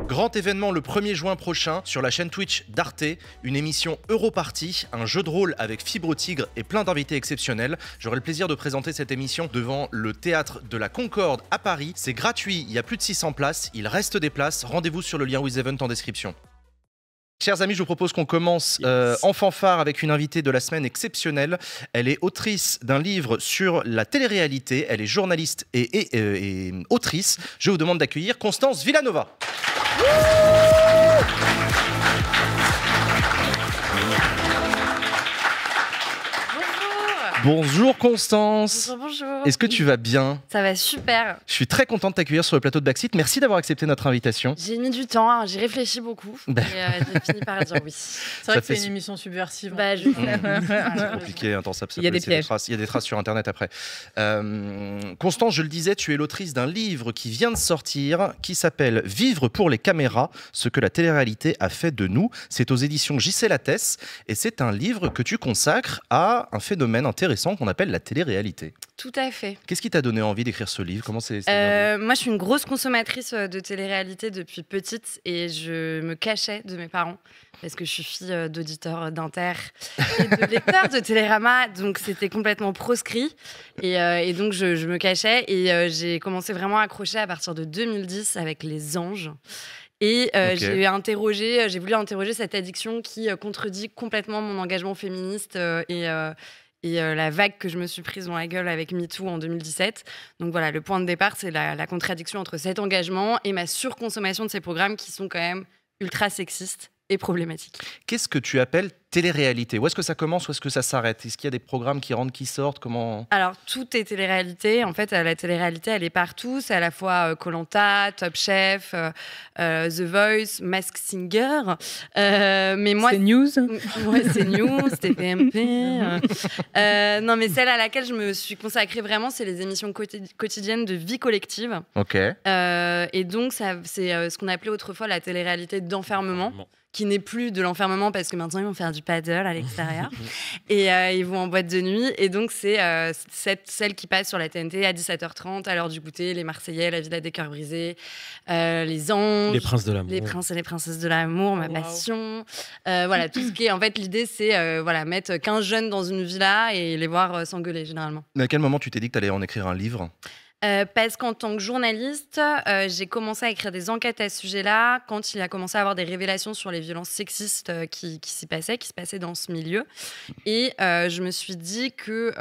Grand événement le 1er juin prochain sur la chaîne Twitch d'Arte, une émission Europarty, un jeu de rôle avec Fibre Tigre et plein d'invités exceptionnels. J'aurai le plaisir de présenter cette émission devant le théâtre de la Concorde à Paris. C'est gratuit, il y a plus de 600 places, il reste des places. Rendez-vous sur le lien WithEvent en description. Chers amis, je vous propose qu'on commence en fanfare avec une invitée de la semaine exceptionnelle. Elle est autrice d'un livre sur la télé-réalité. Elle est journaliste et autrice. Je vous demande d'accueillir Constance Villanova. Bonjour Constance. Bonjour. Est-ce que tu vas bien? Ça va super. Je suis très contente de t'accueillir sur le plateau de Backseat. Merci d'avoir accepté notre invitation. J'ai mis du temps, hein. J'ai réfléchi beaucoup et j'ai fini par dire oui. C'est vrai que c'est une émission subversive. Bah, je... C'est compliqué, intense. Il y a des pièges. Il y a des traces sur Internet après. Constance, je le disais, tu es l'autrice d'un livre qui vient de sortir, qui s'appelle « Vivre pour les caméras, ce que la télé-réalité a fait de nous ». C'est aux éditions J.C. Lattès et c'est un livre que tu consacres à un phénomène intéressant qu'on appelle la télé-réalité. Tout à fait. Qu'est-ce qui t'a donné envie d'écrire ce livre? Comment c'est moi, je suis une grosse consommatrice de télé-réalité depuis petite et je me cachais de mes parents parce que je suis fille d'auditeurs d'Inter et de lecteurs de Télérama, donc c'était complètement proscrit. Et donc, je me cachais et j'ai commencé vraiment à accrocher à partir de 2010 avec Les Anges. Et j'ai voulu interroger cette addiction qui contredit complètement mon engagement féministe et la vague que je me suis prise dans la gueule avec MeToo en 2017. Donc voilà, le point de départ, c'est la contradiction entre cet engagement et ma surconsommation de ces programmes qui sont quand même ultra sexistes et problématiques. Qu'est-ce que tu appelles télé-réalité? Où est-ce que ça commence, où est-ce que ça s'arrête? Est-ce qu'il y a des programmes qui rentrent, qui sortent? Comment... Alors, tout est télé-réalité. En fait, la télé-réalité, elle est partout. C'est à la fois Koh-Lanta, Top Chef, The Voice, Masked Singer. Mais moi, c'est News. Ouais, c'est News, c'était PMP. Non, mais celle à laquelle je me suis consacrée vraiment, c'est les émissions quotidiennes de vie collective. Ok. Et donc, c'est ce qu'on appelait autrefois la télé-réalité d'enfermement. Qui n'est plus de l'enfermement parce que maintenant ils vont faire du paddle à l'extérieur et ils vont en boîte de nuit et donc c'est celle qui passe sur la TNT à 17h30 à l'heure du goûter, les Marseillais, la Villa des Cœurs Brisés, les Anges, les Princes de l'amour, les Princes et les Princesses de l'amour, ma passion, voilà tout ce qui est en fait l'idée c'est mettre 15 jeunes dans une villa et les voir s'engueuler généralement. Mais à quel moment tu t'es dit que tu allais en écrire un livre? Parce qu'en tant que journaliste, j'ai commencé à écrire des enquêtes à ce sujet-là quand il a commencé à avoir des révélations sur les violences sexistes qui se passaient dans ce milieu. Et je me suis dit que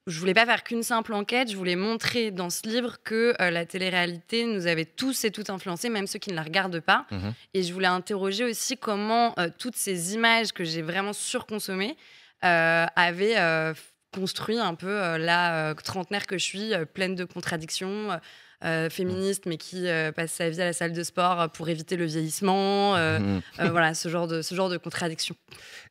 je voulais pas faire qu'une simple enquête, je voulais montrer dans ce livre que la télé-réalité nous avait tous et toutes influencés, même ceux qui ne la regardent pas. Et je voulais interroger aussi comment toutes ces images que j'ai vraiment surconsommées avaient... construit un peu la trentenaire que je suis, pleine de contradictions, féministe, mais qui passe sa vie à la salle de sport pour éviter le vieillissement, voilà, ce genre de contradictions.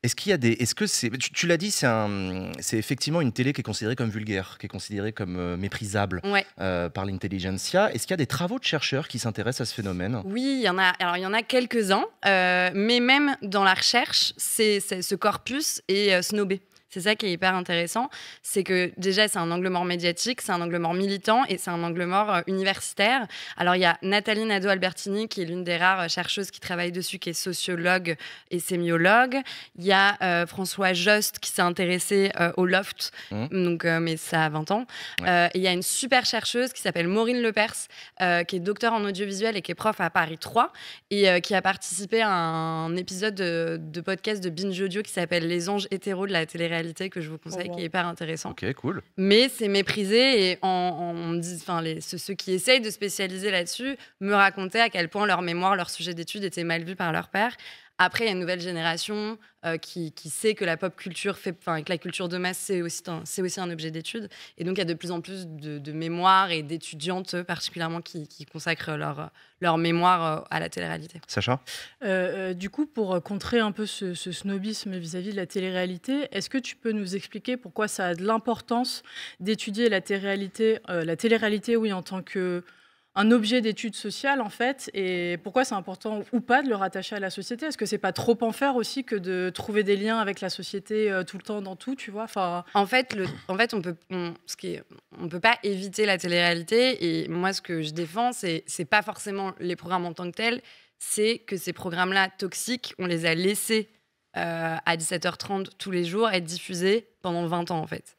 Est-ce qu'il y a des... Est-ce que c'est... Tu l'as dit, c'est effectivement une télé qui est considérée comme vulgaire, qui est considérée comme méprisable par l'intelligentsia. Est-ce qu'il y a des travaux de chercheurs qui s'intéressent à ce phénomène? Oui, il y en a. Alors, il y en a quelques-uns, mais même dans la recherche, ce corpus est snobé. C'est ça qui est hyper intéressant, c'est que déjà c'est un angle mort médiatique, c'est un angle mort militant et c'est un angle mort universitaire. Alors il y a Nathalie Nadeau-Albertini qui est l'une des rares chercheuses qui travaille dessus, qui est sociologue et sémiologue. Il y a François Jost qui s'est intéressé au loft, donc, mais ça a 20 ans. Et il y a une super chercheuse qui s'appelle Maureen Lepers, qui est docteur en audiovisuel et qui est prof à Paris 3 et qui a participé à un épisode de podcast de Binge Audio qui s'appelle Les Anges hétéros de la télé-réalité, que je vous conseille, qui est hyper intéressant. Ok, cool. Mais c'est méprisé et ceux qui essayent de spécialiser là-dessus me racontaient à quel point leur mémoire, leur sujet d'étude était mal vu par leur père. Après, il y a une nouvelle génération qui sait que la pop culture que la culture de masse, c'est aussi un objet d'étude. Et donc, il y a de plus en plus de mémoires et d'étudiantes particulièrement qui consacrent leur mémoire à la télé-réalité. Sacha ? Du coup, pour contrer un peu ce snobisme vis-à-vis de la télé-réalité, est-ce que tu peux nous expliquer pourquoi ça a de l'importance d'étudier la télé-réalité, oui, en tant que un objet d'étude sociale, en fait, et pourquoi c'est important ou pas de le rattacher à la société? Est-ce que c'est pas trop en faire aussi que de trouver des liens avec la société tout le temps dans tout, tu vois? En fait, on peut pas éviter la télé-réalité, et moi, ce que je défends, c'est pas forcément les programmes en tant que tels, c'est que ces programmes-là toxiques, on les a laissés à 17h30 tous les jours être diffusés pendant 20 ans, en fait.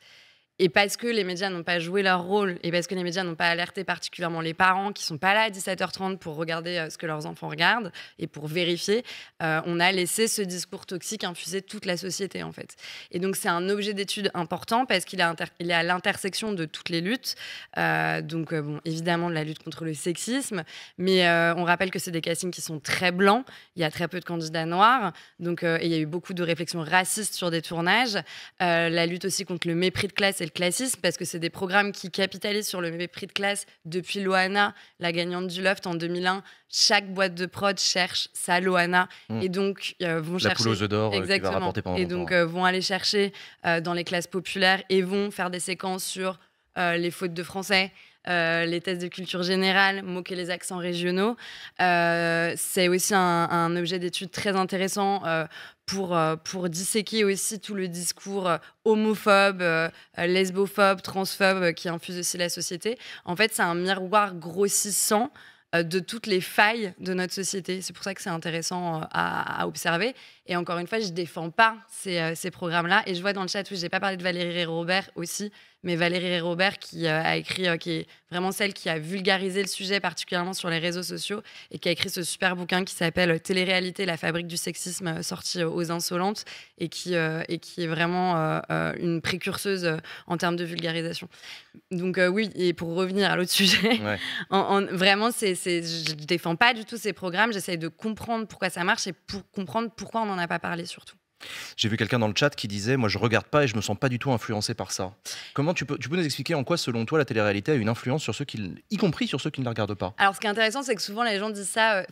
Et parce que les médias n'ont pas joué leur rôle et parce que les médias n'ont pas alerté particulièrement les parents qui ne sont pas là à 17h30 pour regarder ce que leurs enfants regardent et pour vérifier, on a laissé ce discours toxique infuser toute la société, en fait. Et donc, c'est un objet d'étude important parce qu'il est à l'intersection de toutes les luttes. Bon, évidemment, de la lutte contre le sexisme, mais on rappelle que c'est des castings qui sont très blancs. Il y a très peu de candidats noirs. Donc, et il y a eu beaucoup de réflexions racistes sur des tournages. La lutte aussi contre le mépris de classe et le classisme, parce que c'est des programmes qui capitalisent sur le mépris de classe. Depuis Loana, la gagnante du Loft en 2001, chaque boîte de prod cherche sa Loana et donc vont chercher... La poule aux œufs d'or qui va rapporter pendant et donc vont aller chercher dans les classes populaires et vont faire des séquences sur les fautes de français, les tests de culture générale, moquer les accents régionaux. C'est aussi un objet d'étude très intéressant pour disséquer aussi tout le discours homophobe, lesbophobe, transphobe qui infuse aussi la société. En fait, c'est un miroir grossissant de toutes les failles de notre société. C'est pour ça que c'est intéressant à observer. Et encore une fois, je ne défends pas ces programmes-là. Et je vois dans le chat, oui, je n'ai pas parlé de Valérie Robert aussi, mais Valérie Robert qui a écrit, qui est vraiment celle qui a vulgarisé le sujet, particulièrement sur les réseaux sociaux, et qui a écrit ce super bouquin qui s'appelle Télé-réalité, la fabrique du sexisme, sorti aux Insolentes, et qui est vraiment une précurseuse en termes de vulgarisation. Donc oui, et pour revenir à l'autre sujet, vraiment, je ne défends pas du tout ces programmes, j'essaye de comprendre pourquoi ça marche et pour comprendre pourquoi on n'en a pas parlé surtout. J'ai vu quelqu'un dans le chat qui disait « Moi, je regarde pas et je me sens pas du tout influencé par ça ». Comment tu peux nous expliquer en quoi, selon toi, la télé-réalité a une influence sur ceux y compris sur ceux qui ne la regardent pas? Alors, ce qui est intéressant, c'est que souvent, les gens disent ça...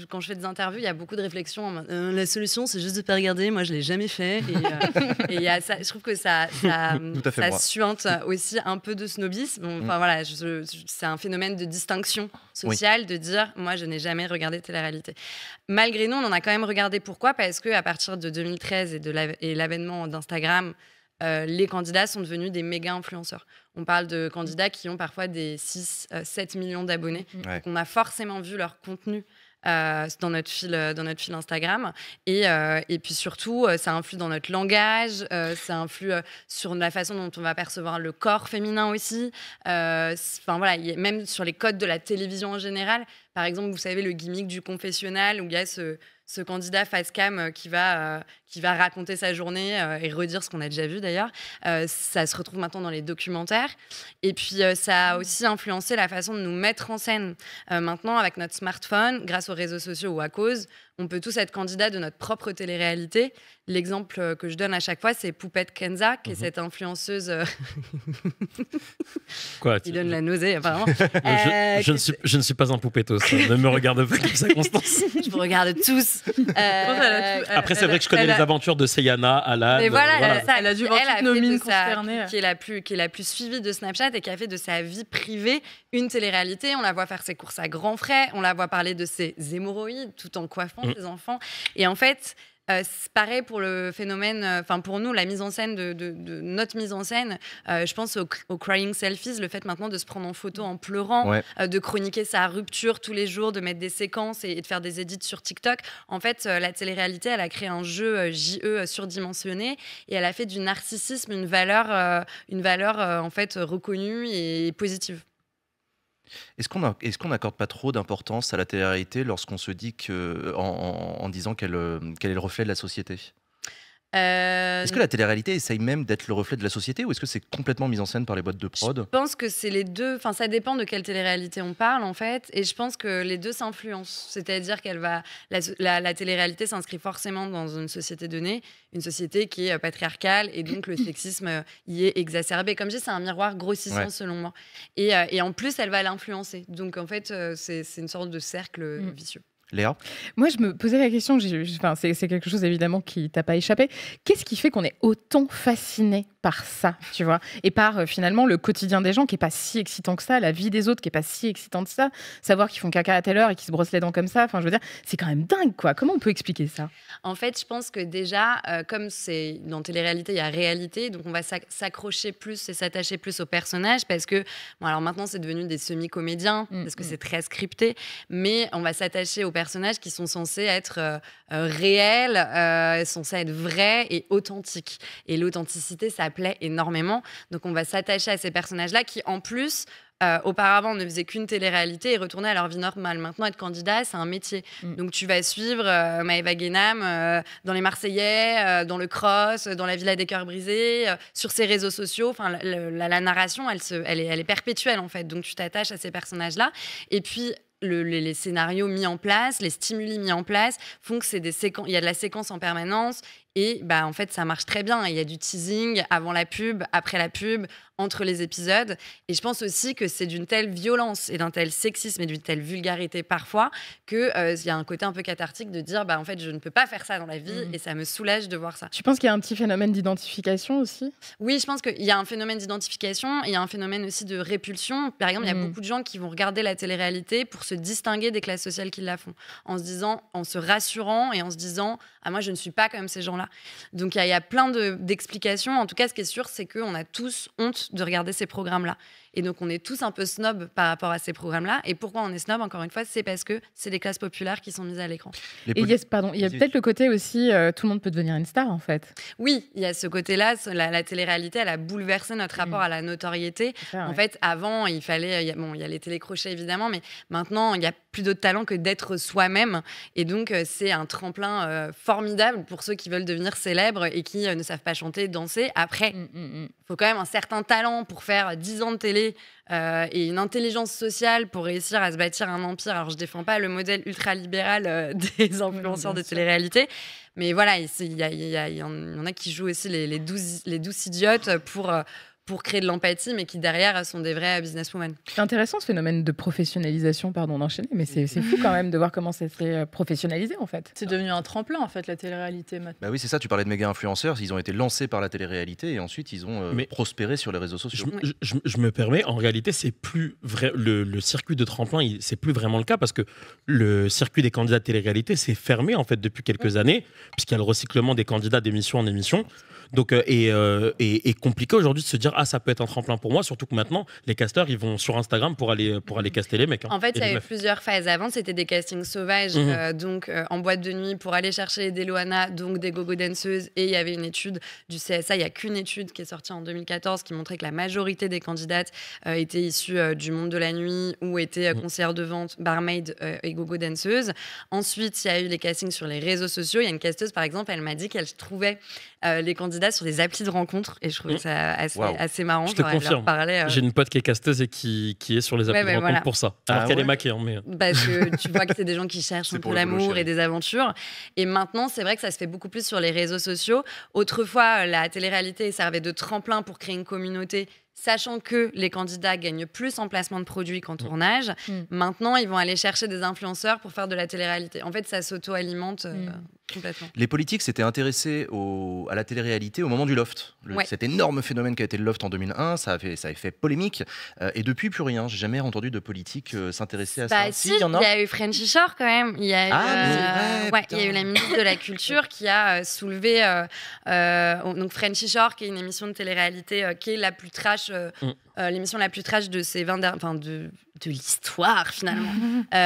quand je fais des interviews, il y a beaucoup de réflexions. La solution, c'est juste de pas regarder. Moi, je l'ai jamais fait. Et y a ça, je trouve que ça suinte aussi un peu de snobisme. Enfin, voilà, c'est un phénomène de distinction sociale, de dire « Moi, je n'ai jamais regardé télé-réalité ». Malgré nous, on en a quand même regardé. Pourquoi ? Parce qu'à partir de 2013 et l'avènement d'Instagram, les candidats sont devenus des méga influenceurs. On parle de candidats qui ont parfois des 6-7 millions d'abonnés. Donc on a forcément vu leur contenu dans notre fil Instagram. Et puis surtout, ça influe dans notre langage, ça influe sur la façon dont on va percevoir le corps féminin aussi. Voilà, même sur les codes de la télévision en général. Par exemple, vous savez, le gimmick du confessionnal où il y a ce candidat face cam qui va raconter sa journée et redire ce qu'on a déjà vu d'ailleurs. Ça se retrouve maintenant dans les documentaires. Et puis, ça a aussi influencé la façon de nous mettre en scène. Maintenant, avec notre smartphone, grâce aux réseaux sociaux ou à cause, on peut tous être candidat de notre propre télé-réalité. L'exemple que je donne à chaque fois, c'est Poupette Kenza, qui est cette influenceuse... Quoi, qui donne la nausée, apparemment. Je ne suis pas un poupettos. Ne me regarde pas comme ça, Constance. Je vous regarde tous. Après, c'est vrai que je connais les aventures de Seyana, Alan. Mais voilà. Elle a dû voir toutes nos mines consternées. Qui est la plus suivie de Snapchat et qui a fait de sa vie privée une télé-réalité. On la voit faire ses courses à grands frais. On la voit parler de ses hémorroïdes tout en coiffant ses enfants. Et en fait... c'est pareil pour le phénomène, pour nous, la mise en scène de notre mise en scène. Je pense au crying selfies, le fait maintenant de se prendre en photo en pleurant, de chroniquer sa rupture tous les jours, de mettre des séquences et de faire des edits sur TikTok. En fait, la télé-réalité, elle a créé un jeu JE surdimensionné et elle a fait du narcissisme une valeur en fait reconnue et positive. Est-ce qu'on n'accorde pas trop d'importance à la télé-réalité lorsqu'on se dit en disant qu'elle est le reflet de la société ? Est-ce que la télé-réalité essaye même d'être le reflet de la société ou est-ce que c'est complètement mis en scène par les boîtes de prod ? Je pense que c'est les deux. Enfin, ça dépend de quelle télé-réalité on parle, en fait. Et je pense que les deux s'influencent. C'est-à-dire la télé-réalité s'inscrit forcément dans une société donnée, une société qui est patriarcale et donc le sexisme y est exacerbé. Comme je dis, c'est un miroir grossissant selon moi. Et en plus, elle va l'influencer. Donc, en fait, c'est une sorte de cercle vicieux. Léa ? Moi, je me posais la question, c'est quelque chose évidemment qui t'a pas échappé. Qu'est-ce qui fait qu'on est autant fasciné par ça, tu vois, et par finalement le quotidien des gens qui est pas si excitant que ça, la vie des autres qui est pas si excitante que ça, savoir qu'ils font caca à telle heure et qu'ils se brossent les dents comme ça, enfin je veux dire, c'est quand même dingue quoi. Comment on peut expliquer ça ? En fait, je pense que déjà, comme c'est dans télé-réalité, il y a réalité, donc on va s'accrocher plus et s'attacher plus aux personnages parce que, alors maintenant c'est devenu des semi-comédiens parce que c'est très scripté, mais on va s'attacher aux personnages qui sont censés être réels, censés être vrais et authentiques. Et l'authenticité, ça plaît énormément. Donc on va s'attacher à ces personnages-là qui, en plus, auparavant, ne faisaient qu'une télé-réalité et retournaient à leur vie normale. Maintenant, être candidat, c'est un métier. Donc tu vas suivre Maëva Guénam dans les Marseillais, dans le cross, dans la Villa des Cœurs Brisés, sur ses réseaux sociaux. Enfin, la narration, elle est perpétuelle, en fait. Donc tu t'attaches à ces personnages-là. Et puis, les scénarios mis en place, les stimuli mis en place font que c'est des séquences. Il y a de la séquence en permanence et en fait ça marche très bien. Il y a du teasing avant la pub, après la pub, entre les épisodes. Et je pense aussi que c'est d'une telle violence et d'un tel sexisme et d'une telle vulgarité parfois que il y a un côté un peu cathartique de dire en fait je ne peux pas faire ça dans la vie et ça me soulage de voir ça. Tu penses qu'il y a un petit phénomène d'identification aussi ? Oui, je pense qu'il y a un phénomène d'identification, il y a un phénomène aussi de répulsion. Par exemple, il y a beaucoup de gens qui vont regarder la télé-réalité pour se distinguer des classes sociales qui la font, en se rassurant et en se disant moi je ne suis pas comme ces gens-là. Donc il y a plein d'explications. En tout cas, ce qui est sûr, c'est qu'on a tous honte de regarder ces programmes-là. Et donc on est tous un peu snob par rapport à ces programmes-là. Et pourquoi on est snob, encore une fois, c'est parce que c'est les classes populaires qui sont mises à l'écran. Et il y a peut-être le côté aussi, tout le monde peut devenir une star en fait. Oui, il y a ce côté-là. La télé-réalité, elle a bouleversé notre rapport à la notoriété. En fait, avant, il fallait... il y a les télécrochets évidemment, mais maintenant, il n'y a plus d'autre talent que d'être soi-même. Et donc, c'est un tremplin formidable pour ceux qui veulent devenir célèbres et qui ne savent pas chanter, danser. Après, il faut quand même un certain talent pour faire 10 ans de télé et une intelligence sociale pour réussir à se bâtir un empire. Alors, je ne défends pas le modèle ultra-libéral des influenceurs de télé-réalité, mais voilà, il y en a qui jouent aussi les douces idiotes pour créer de l'empathie, mais qui derrière sont des vrais businesswomen. C'est intéressant ce phénomène de professionnalisation, pardon d'enchaîner, mais c'est fou quand même de voir comment ça s'est professionnalisé en fait. C'est devenu un tremplin en fait, la télé-réalité maintenant. Bah oui, c'est ça, tu parlais de méga influenceurs, ils ont été lancés par la télé-réalité et ensuite ils ont prospéré sur les réseaux sociaux. Je me permets, en réalité, c'est plus vrai, le circuit de tremplin, c'est plus vraiment le cas parce que le circuit des candidats de télé-réalité s'est fermé en fait depuis quelques années, puisqu'il y a le recyclement des candidats d'émission en émission. Donc, et compliqué aujourd'hui de se dire ça peut être un tremplin pour moi, surtout que maintenant les casteurs ils vont sur Instagram pour aller caster les mecs. En fait, il y a eu plusieurs phases. Avant, c'était des castings sauvages, donc en boîte de nuit pour aller chercher des Loana, donc des gogo danseuses. Et il y avait une étude du CSA. Il y a qu'une étude qui est sortie en 2014 qui montrait que la majorité des candidates étaient issues du monde de la nuit ou étaient conseillères de vente, barmaid et gogo danseuses. Ensuite, il y a eu les castings sur les réseaux sociaux. Il y a une casteuse, par exemple, elle m'a dit qu'elle trouvait les candidats sur des applis de rencontres et je trouvais ça assez marrant. Je te confirme. J'ai une pote qui est casteuse et qui est sur les applis de rencontres pour ça. Alors qu'elle est maquée. Parce que tu vois que c'est des gens qui cherchent un peu l'amour et des aventures. Et maintenant, c'est vrai que ça se fait beaucoup plus sur les réseaux sociaux. Autrefois, la télé-réalité servait de tremplin pour créer une communauté, sachant que les candidats gagnent plus en placement de produits qu'en tournage. Maintenant, ils vont aller chercher des influenceurs pour faire de la télé-réalité. En fait, ça s'auto-alimente complètement. Les politiques s'étaient intéressés à la télé-réalité au moment du Loft. Cet énorme phénomène qui a été le Loft en 2001, ça avait fait polémique. Et depuis, plus rien. J'ai jamais entendu de politique s'intéresser à ça. Si, il y a eu Frenchy Shore quand même. Il y a eu la ministre de la Culture qui a soulevé donc Frenchy Shore, qui est une émission de télé-réalité qui est la plus trash, l'émission la plus trash de ces 20 de l'histoire finalement.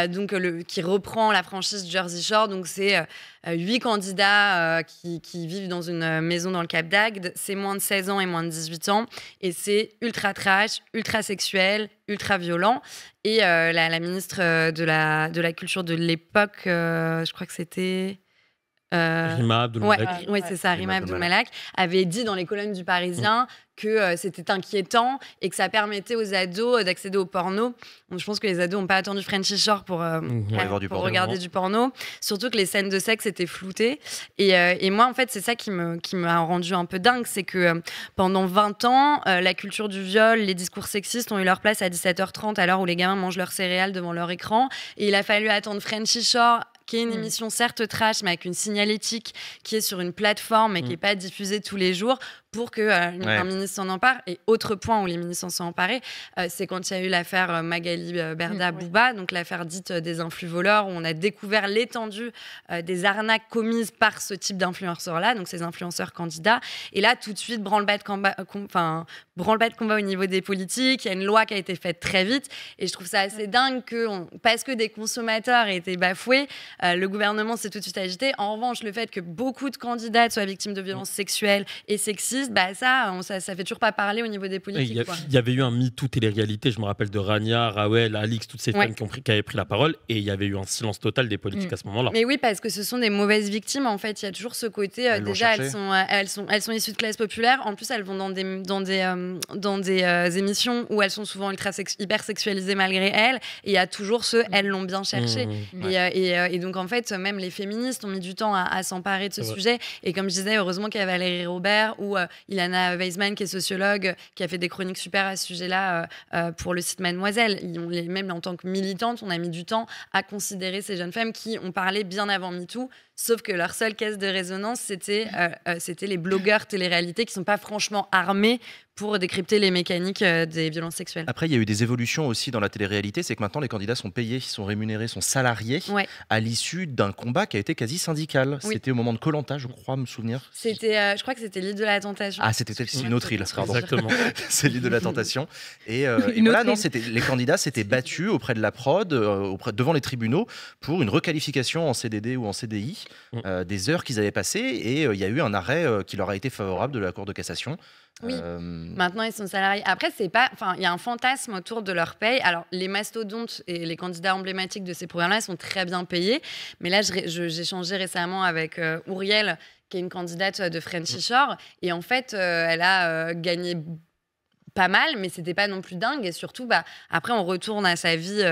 Donc qui reprend la franchise Jersey Shore. Donc c'est 8 candidats qui vivent dans une maison dans le Cap d'Agde. C'est moins de 16 ans et moins de 18 ans. Et c'est ultra trash, ultra sexuel, ultra violent. Et la ministre de la Culture de l'époque, je crois que c'était... Rima Abdul-Malak. Oui, c'est ça, Rima Abdul-Malak avait dit dans les colonnes du Parisien que c'était inquiétant et que ça permettait aux ados d'accéder au porno. Donc, je pense que les ados n'ont pas attendu Frenchy Shore pour regarder du porno. Surtout que les scènes de sexe étaient floutées. Et moi, en fait, c'est ça qui m'a rendu un peu dingue. C'est que pendant 20 ans, la culture du viol, les discours sexistes ont eu leur place à 17h30 à l'heure où les gamins mangent leurs céréales devant leur écran. Et il a fallu attendre Frenchy Shore, qui est une émission certes trash, mais avec une signalétique qui est sur une plateforme et qui n'est pas diffusée tous les jours, pour qu'un ministre s'en empare. Et autre point où les ministres s'en sont emparés, c'est quand il y a eu l'affaire Magali Berda-Bouba, donc l'affaire dite des influx voleurs, où on a découvert l'étendue des arnaques commises par ce type d'influenceurs-là, donc ces influenceurs candidats. Et là, tout de suite, branle-bas de combat au niveau des politiques. Il y a une loi qui a été faite très vite. Et je trouve ça assez dingue que, parce que des consommateurs aient été bafoués, le gouvernement s'est tout de suite agité. En revanche, le fait que beaucoup de candidates soient victimes de violences sexuelles et sexistes, ça fait toujours pas parler au niveau des politiques. Il y avait eu un MeToo télé-réalité, je me rappelle de Rania, Rawel, Alix, toutes ces femmes qui avaient pris la parole, et il y avait eu un silence total des politiques à ce moment-là. Mais oui, parce que ce sont des mauvaises victimes. En fait, il y a toujours ce côté. Déjà, elles sont issues de classes populaires. En plus, elles vont dans des émissions où elles sont souvent hyper sexualisées malgré elles. Et il y a toujours elles l'ont bien cherché. Et donc, en fait, même les féministes ont mis du temps à s'emparer de ce sujet. Et comme je disais, heureusement qu'il y a Valérie Robert ou Ilana Weisman, qui est sociologue, qui a fait des chroniques super à ce sujet-là pour le site Mademoiselle. Même en tant que militante, on a mis du temps à considérer ces jeunes femmes qui ont parlé bien avant MeToo. Sauf que leur seule caisse de résonance, c'était les blogueurs télé-réalité qui ne sont pas franchement armés pour décrypter les mécaniques des violences sexuelles. Après, il y a eu des évolutions aussi dans la télé-réalité, c'est que maintenant les candidats sont payés, sont rémunérés, sont salariés à l'issue d'un combat qui a été quasi syndical. Oui. C'était au moment de Koh-Lanta, je crois me souvenir. Je crois que c'était l'île de la tentation. Ah, c'était une autre île, pardon. Exactement. C'est l'île de la tentation. Et voilà, non, les candidats s'étaient battus auprès de la prod, devant les tribunaux, pour une requalification en CDD ou en CDI des heures qu'ils avaient passées. Et il y a eu un arrêt qui leur a été favorable de la Cour de cassation. Oui, maintenant ils sont salariés. Après, il y a un fantasme autour de leur paye. Alors, les mastodontes et les candidats emblématiques de ces programmes-là sont très bien payés. Mais là, j'ai échangé récemment avec Ouriel, qui est une candidate de Frenchy Shore. Et en fait, elle a gagné pas mal, mais c'était pas non plus dingue. Et surtout, après, on retourne à sa vie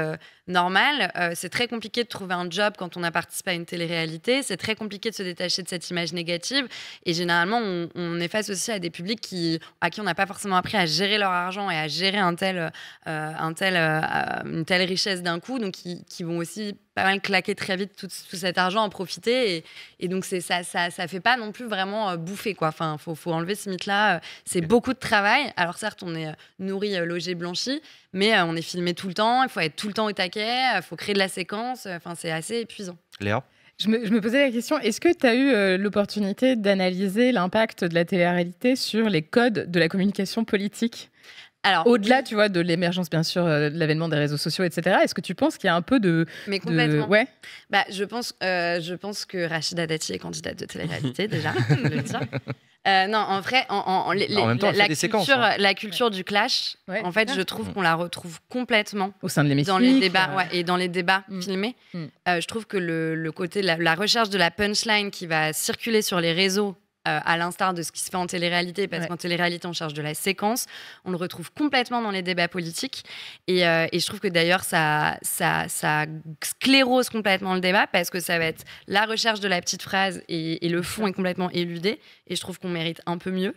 normale. C'est très compliqué de trouver un job quand on a participé à une télé-réalité. C'est très compliqué de se détacher de cette image négative. Et généralement, on est face aussi à des publics à qui on n'a pas forcément appris à gérer leur argent et à gérer une telle richesse d'un coup. Donc, qui vont aussi pas mal claquer très vite tout cet argent, en profiter. Et donc, ça fait pas non plus vraiment bouffer, quoi. Enfin, faut enlever ce mythe-là. C'est beaucoup de travail. Alors, certes, on est nourri, logé, blanchi, mais on est filmé tout le temps. Il faut être tout le temps au taquet. Il faut créer de la séquence. Enfin, c'est assez épuisant. Léa ? Je me posais la question, est-ce que tu as eu l'opportunité d'analyser l'impact de la télé-réalité sur les codes de la communication politique ? Alors, au-delà, tu vois, de l'émergence, bien sûr, de l'avènement des réseaux sociaux, etc., est-ce que tu penses qu'il y a un peu de... Mais complètement. Ouais. Je pense que Rachida Dati est candidate de télé-réalité, déjà, je le dire. Non, en vrai, en même temps, la culture du clash, en fait, je trouve qu'on la retrouve complètement au sein de l'émission, dans les débats, et dans les débats filmés. Je trouve que le côté, la recherche de la punchline qui va circuler sur les réseaux, à l'instar de ce qui se fait en télé-réalité, parce qu'en télé-réalité, on cherche de la séquence. On le retrouve complètement dans les débats politiques. Et je trouve que d'ailleurs, ça sclérose complètement le débat, parce que ça va être la recherche de la petite phrase et le fond est complètement éludé. Et je trouve qu'on mérite un peu mieux.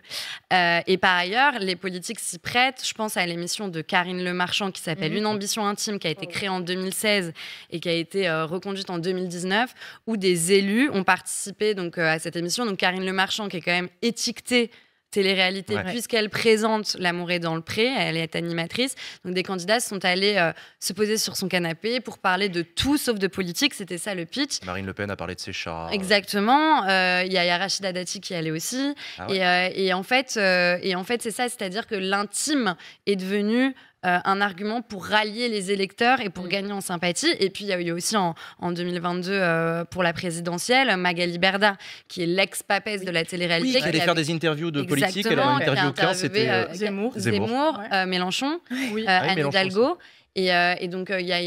Et par ailleurs, les politiques s'y prêtent. Je pense à l'émission de Karine Le Marchand qui s'appelle Une ambition intime, qui a été créée en 2016 et qui a été reconduite en 2019, où des élus ont participé donc, à cette émission. Donc Karine Le Marchand, qui est quand même étiquetée télé-réalité, puisqu'elle présente L'amour est dans le pré, elle est animatrice. Donc des candidats sont allés se poser sur son canapé pour parler de tout sauf de politique, c'était ça le pitch. Marine Le Pen a parlé de ses chats. Exactement, y a Rachida Dati qui y allait aussi. Et en fait, c'est ça, c'est-à-dire que l'intime est devenu un argument pour rallier les électeurs et pour gagner en sympathie. Et puis, il y a eu aussi en 2022, pour la présidentielle, Magali Berda, qui est l'ex-papesse de la télé-réalité. Qui allait faire des interviews de politique. Elle a interviewé 15, c'était Zemmour, Mélenchon, Anne Hidalgo. Et donc, il y a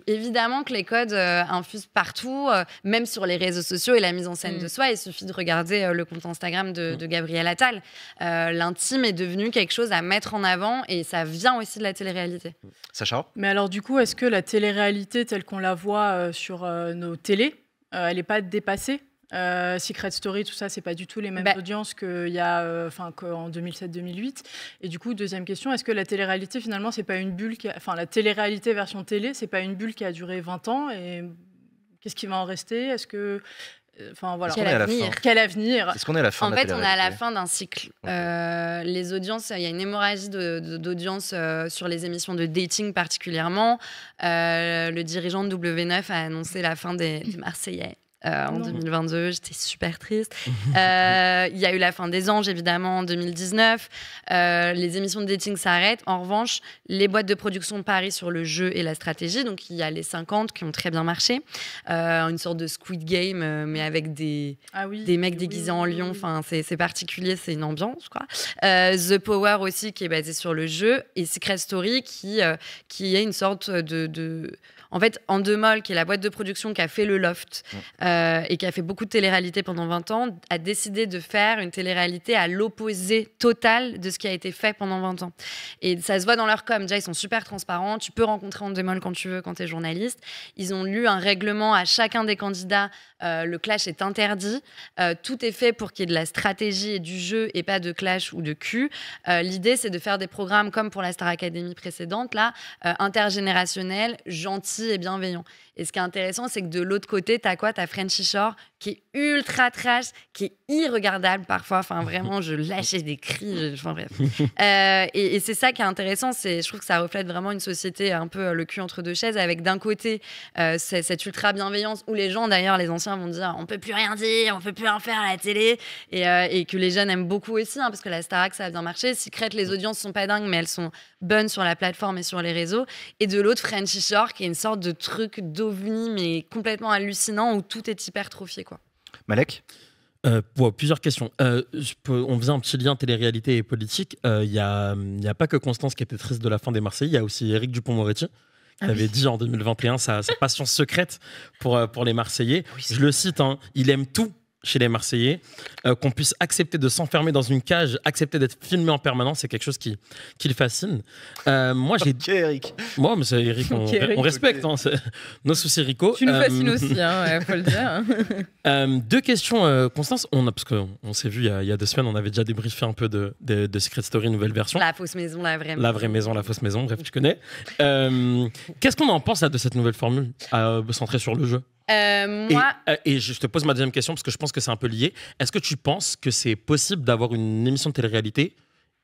évidemment que les codes infusent partout, même sur les réseaux sociaux et la mise en scène de soi. Il suffit de regarder le compte Instagram de Gabriel Attal. L'intime est devenu quelque chose à mettre en avant et ça vient aussi de la télé-réalité. Sacha ? Mais alors, du coup, est-ce que la télé-réalité telle qu'on la voit sur nos télés, elle n'est pas dépassée ? Secret Story, tout ça, c'est pas du tout les mêmes audiences qu'il y a, qu'en 2007-2008. Et du coup, deuxième question, est-ce que la télé-réalité, finalement, c'est pas une bulle la télé-réalité version télé, c'est pas une bulle qui a duré 20 ans et qu'est-ce qui va en rester ? Est-ce que Enfin voilà. Quel avenir. Quel avenir. Est-ce qu'on est à la fin En de la fait, on est à la télé-réalité? fin d'un cycle. Ok. Les audiences, il y a une hémorragie d'audience sur les émissions de dating particulièrement. Le dirigeant de W9 a annoncé la fin des Marseillais. En Non. 2022, j'étais super triste. Il y a eu la fin des Anges, évidemment, en 2019. Les émissions de dating s'arrêtent. En revanche, les boîtes de production parient sur le jeu et la stratégie. Donc, il y a les 50 qui ont très bien marché. Une sorte de Squid Game, mais avec des mecs déguisés en lion. Enfin, c'est particulier, c'est une ambiance, quoi. The Power aussi, qui est basé sur le jeu. Et Secret Story, qui est une sorte de... En fait, Endemol, qui est la boîte de production qui a fait le Loft et qui a fait beaucoup de télé-réalité pendant 20 ans, a décidé de faire une télé-réalité à l'opposé total de ce qui a été fait pendant 20 ans. Et ça se voit dans leur com. Déjà, ils sont super transparents. Tu peux rencontrer Endemol quand tu veux, quand tu es journaliste. Ils ont lu un règlement à chacun des candidats. Le clash est interdit. Tout est fait pour qu'il y ait de la stratégie et du jeu et pas de clash ou de cul. L'idée, c'est de faire des programmes comme pour la Star Academy précédente, là, intergénérationnels, gentils et bienveillants. Et ce qui est intéressant, c'est que de l'autre côté, t'as quoi? T'as Frenchy Shore, qui est ultra trash, qui est irregardable parfois. Enfin, vraiment, je lâchais des cris. Enfin, bref. Et c'est ça qui est intéressant. Je trouve que ça reflète vraiment une société un peu le cul entre deux chaises, avec d'un côté cette ultra bienveillance où les gens, d'ailleurs, les anciens vont dire on peut plus rien dire, on peut plus rien faire à la télé, et que les jeunes aiment beaucoup aussi, parce que la Starac, ça a bien marché. Secret, les audiences sont pas dingues, mais elles sont bonnes sur la plateforme et sur les réseaux. Et de l'autre, Frenchy Shore, qui est une sorte de truc d'ovni, mais complètement hallucinant, où tout est hypertrophié, quoi. Malek? Plusieurs questions. On faisait un petit lien télé-réalité et politique. Il y a pas que Constance qui était triste de la fin des Marseillais, il y a aussi Éric Dupond-Moretti qui avait dit en 2021 sa passion secrète pour les Marseillais. Oui, je le cite, il aime tout chez les Marseillais, qu'on puisse accepter de s'enfermer dans une cage, accepter d'être filmé en permanence, c'est quelque chose qui le fascine. Moi, j'ai... Ok, Eric. Moi, mais c'est Eric, Ok, Eric. on respecte, c'est nos soucis Rico. Tu nous fascines aussi, faut le dire. Deux questions, Constance. Parce qu'on s'est vu il y a 2 semaines, on avait déjà débriefé un peu de Secret Story, nouvelle version. La fausse maison, la vraie maison. La vraie maison, la fausse maison, bref, tu connais. Qu'est-ce qu'on en pense là, de cette nouvelle formule centrée sur le jeu? Moi... Et je te pose ma deuxième question parce que je pense que c'est un peu lié. Est-ce que tu penses que c'est possible d'avoir une émission de télé-réalité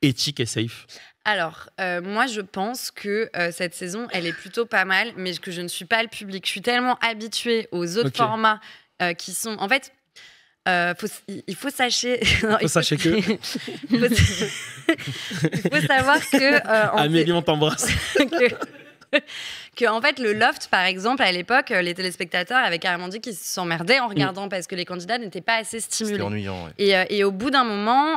éthique et safe? Alors, moi, je pense que cette saison, elle est plutôt pas mal, mais que je ne suis pas le public. Je suis tellement habituée aux autres formats qui sont... En fait, il faut sachez... Non, Il faut sachez que... il faut savoir que... Amélie, on t'embrasse. que en fait le Loft par exemple à l'époque les téléspectateurs avaient carrément dit qu'ils s'emmerdaient en regardant parce que les candidats n'étaient pas assez stimulés. C'était ennuyant, ouais. Et au bout d'un moment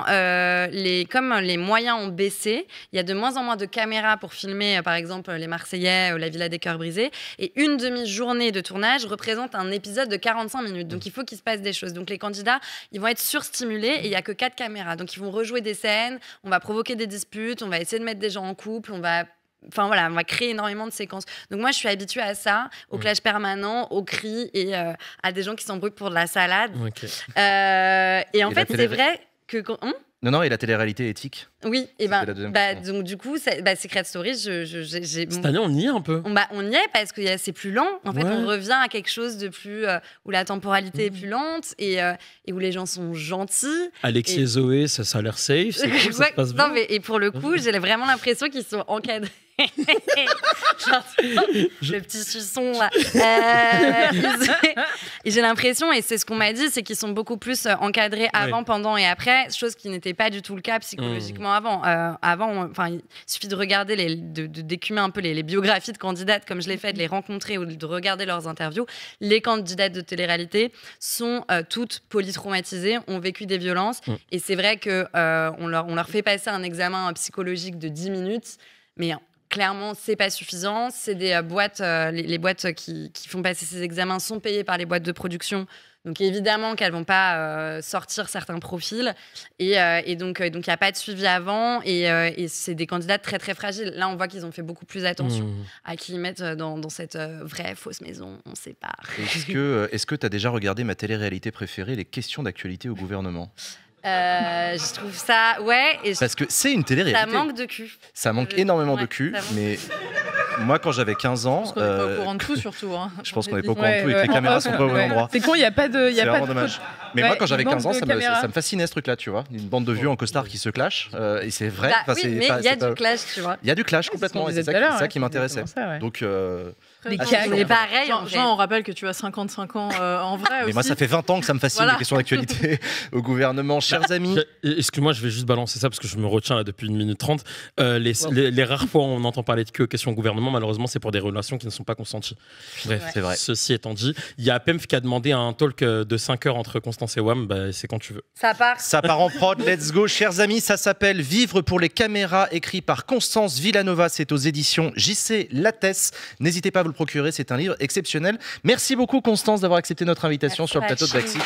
comme les moyens ont baissé, il y a de moins en moins de caméras pour filmer par exemple les Marseillais ou la Villa des Cœurs Brisés, et une demi-journée de tournage représente un épisode de 45 minutes, donc il faut qu'il se passe des choses. Donc les candidats, ils vont être surstimulés et il y a que 4 caméras, donc ils vont rejouer des scènes, on va provoquer des disputes, on va essayer de mettre des gens en couple, on va créer énormément de séquences. Donc moi, je suis habituée à ça, au clash permanent, aux cris et à des gens qui s'embrouillent pour de la salade. Okay. Et en fait, c'est vrai que... Non, et la télé-réalité éthique? Oui, et C'était la deuxième question. donc du coup, Secret Story, j'ai... Cette année, on y est un peu. On y est parce que c'est plus lent. En fait, on revient à quelque chose de plus... où la temporalité est plus lente et où les gens sont gentils. Alexis et Zoé, ça a l'air safe, c'est cool, ça se passe bien. Non, mais, et pour le coup, j'ai vraiment l'impression qu'ils sont encadrés. Le petit suçon là. Et j'ai l'impression, et c'est ce qu'on m'a dit, c'est qu'ils sont beaucoup plus encadrés avant, pendant et après, chose qui n'était pas du tout le cas psychologiquement avant. Il suffit de regarder, d'écumer un peu les biographies de candidates, comme je l'ai fait, de les rencontrer ou de regarder leurs interviews. Les candidates de télé-réalité sont toutes polytraumatisées, ont vécu des violences, et c'est vrai que on leur fait passer un examen psychologique de 10 minutes, mais clairement, c'est pas suffisant. C'est des boîtes, les boîtes qui font passer ces examens sont payées par les boîtes de production. Donc évidemment qu'elles vont pas sortir certains profils. Et donc il n'y a pas de suivi avant. Et c'est des candidats très très fragiles. Là, on voit qu'ils ont fait beaucoup plus attention à qui ils mettent dans cette vraie fausse maison. On sait pas. Est-ce que tu as déjà regardé ma télé-réalité préférée, les questions d'actualité au gouvernement? Je trouve ça... Ouais. Parce que c'est une télé-réalité. Ça manque de cul. Ça manque énormément de cul, mais Moi, quand j'avais 15 ans. Je pense qu'on n'est pas au courant de tout, surtout. Hein, je pense qu'on n'est pas au courant de tout et que les caméras sont pas au bon endroit. C'est con, il n'y a pas de. C'est vraiment dommage. Mais moi, quand j'avais 15 ans, ça me fascinait. fascinait ce truc-là, tu vois. Une bande de vieux en costard qui se clash. Et c'est vrai. Bah, oui, mais il y a du clash, tu vois. Il y a du clash complètement. Et c'est ça qui m'intéressait. Donc. Mais pareil, Jean, on rappelle que tu as 55 ans en vrai aussi. Mais moi, ça fait 20 ans que ça me fascine les questions d'actualité au gouvernement. Chers amis. Excuse-moi, je vais juste balancer ça parce que je me retiens là depuis 1 minute 30. Les rares fois où on entend parler de questions au gouvernement, malheureusement, c'est pour des relations qui ne sont pas consenties. Bref, c'est vrai. Ceci étant dit, il y a PEMF qui a demandé un talk de 5 heures entre Constance et WAM. Bah, c'est quand tu veux. Ça part en prod, let's go. Chers amis, ça s'appelle Vivre pour les caméras, écrit par Constance Villanova. C'est aux éditions JC Lattès. N'hésitez pas à vous le procurer, c'est un livre exceptionnel. Merci beaucoup Constance d'avoir accepté notre invitation sur le plateau de Backseat.